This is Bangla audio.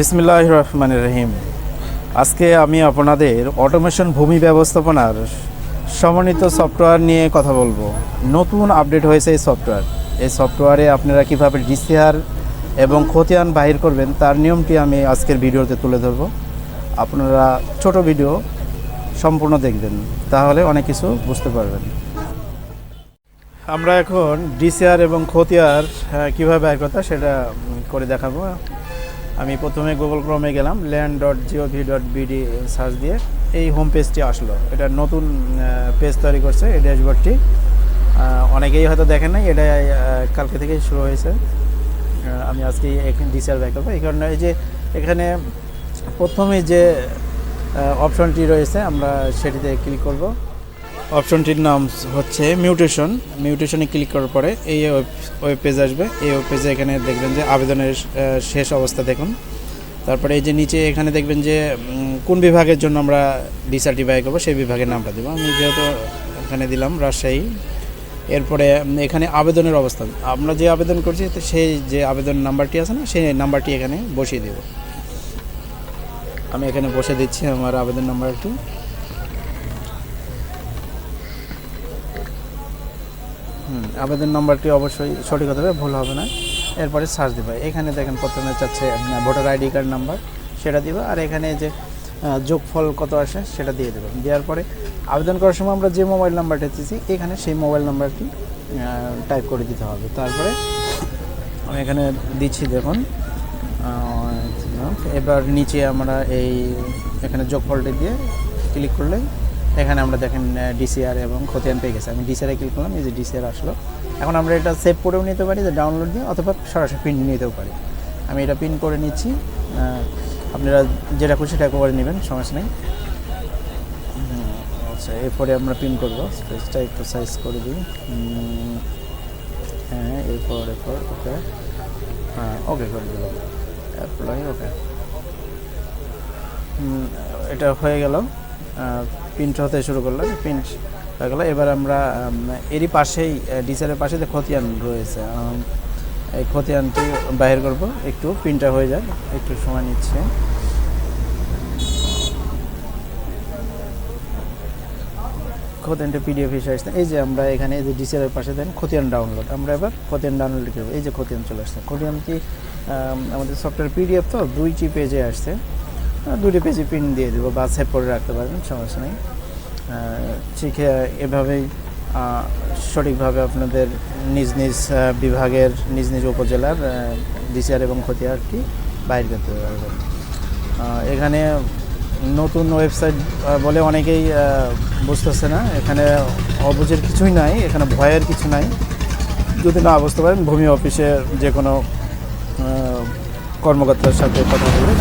বিসমিল্লাহির রহমানির রহিম। আজকে আমি আপনাদের অটোমেশন ভূমি ব্যবস্থাপনার সমন্বিত সফটওয়্যার নিয়ে কথা বলবো। নতুন আপডেট হয়েছে এই সফটওয়্যারে আপনারা কীভাবে ডিসিআর এবং খতিয়ান বাহির করবেন তার নিয়মটি আমি আজকের ভিডিওতে তুলে ধরবো। আপনারা ছোট ভিডিও সম্পূর্ণ দেখবেন, তাহলে অনেক কিছু বুঝতে পারবেন। আমরা এখন ডিসিআর এবং খতিয়ার কীভাবে বাহির করতে সেটা করে দেখাবো। আমি প্রথমে গুগল ক্রোমে গেলাম, land.gov.bd সার্চ দিয়ে এই হোম পেজটি আসলো। এটা নতুন পেজ তৈরি করছে এই ড্যাশবোর্ডটি। অনেকেই হয়তো দেখেন নাই, এটা কালকে থেকেই শুরু হয়েছে। আমি আজকে এখানে ডিসিআর ব্যাক করবো। এই কারণে এই যে এখানে প্রথমে যে অপশনটি রয়েছে আমরা সেটিতে ক্লিক করব। অপশনটির নাম হচ্ছে মিউটেশনে ক্লিক করার পরে এই ওয়েব পেজ আসবে। এই ওয়েব পেজে এখানে দেখবেন যে আবেদনের শেষ অবস্থা দেখুন। তারপরে এই যে নিচে এখানে দেখবেন যে কোন বিভাগের জন্য আমরা ডিসার্টিফাই করবো সেই বিভাগের নামটা দেবো। আমি যেহেতু এখানে দিলাম রাজশাহী। এরপরে এখানে আবেদনের অবস্থান, আমরা যে আবেদন করছি সেই যে আবেদন নাম্বারটি আছে না, সেই নাম্বারটি এখানে বসিয়ে দেব। আমি এখানে বসে দিচ্ছি আমার আবেদন নাম্বারটি। আবেদন নাম্বারটি অবশ্যই সঠিক হতে হবে, ভুল হবে না। এরপরে সার্চ দেবে। এখানে দেখেন প্রথমে চাচ্ছে ভোটার আইডি কার্ড নাম্বার, সেটা দিবে। আর এখানে যে যোগফল কত আসে সেটা দিয়ে দেবেন। দেওয়ার পরে আবেদন করার সময় আমরা যে মোবাইল নাম্বারটা দিচ্ছি এখানে সেই মোবাইল নাম্বারটি টাইপ করে দিতে হবে। তারপরে আমি এখানে দিচ্ছি দেখুন। এবার নিচে আমরা এখানে যোগফলটি দিয়ে ক্লিক করলে এখানে আমরা দেখেন ডিসিআর এবং খতিয়ান পেয়ে গেছে। আমি ডিসিআরে ক্লিক করলাম, এই যে ডিসিআর আসলো। এখন আমরা এটা সেভ করেও নিতে পারি, যে ডাউনলোড দিয়ে, অথবা সরাসরি প্রিন্ট নিতেও পারি। আমি এটা প্রিন্ট করে নিচ্ছি। আপনারা যেটা খুশি সেটা করে নেবেন, সমস্যা নেই। আচ্ছা, এরপরে আমরা প্রিন্ট করবো। স্পেসটা একটু সাইজ করে দিই। হ্যাঁ, এরপর ওকে, হ্যাঁ ওকে করে দিল। অ্যাপ্লাই, ওকে। এটা হয়ে গেল, প্রিন্ট হতে শুরু করলো, প্রিন্ট হয়ে গেলো। এবার আমরা এরই পাশেই ডিসিআরের পাশে যে খতিয়ান রয়েছে, এই খতিয়ানটি বাহির করব। একটু প্রিন্টটা হয়ে যায়, একটু সময় নিচ্ছে। খতিয়ানটা পিডিএফ হিসেবে আসছে। এই যে আমরা এখানে এই যে ডিসিআরের পাশে দেন খতিয়ান ডাউনলোড, আমরা এবার খতিয়ান ডাউনলোড করবো। এই যে খতিয়ান চলে আসছে। খতিয়ানটি আমাদের সফটওয়্যার পিডিএফ তো 2টি পেজে আসছে, 2টি পেজে প্রিন্ট দিয়ে দেবো বা সেভ করে রাখতে পারবেন, সমস্যা নেই। শিখে এভাবেই সঠিকভাবে আপনাদের নিজ নিজ বিভাগের নিজ নিজ উপজেলার ডিসিআর এবং খতিয়ানটি বাইর করতে পারবেন। এখানে নতুন ওয়েবসাইট বলে অনেকেই বুঝতেছে না। এখানে অবুঝের কিছুই নাই, এখানে ভয়ের কিছু নাই। যদি না বুঝতে পারেন ভূমি অফিসের যে কোনো কর্মকর্তার সাথে কথা বলে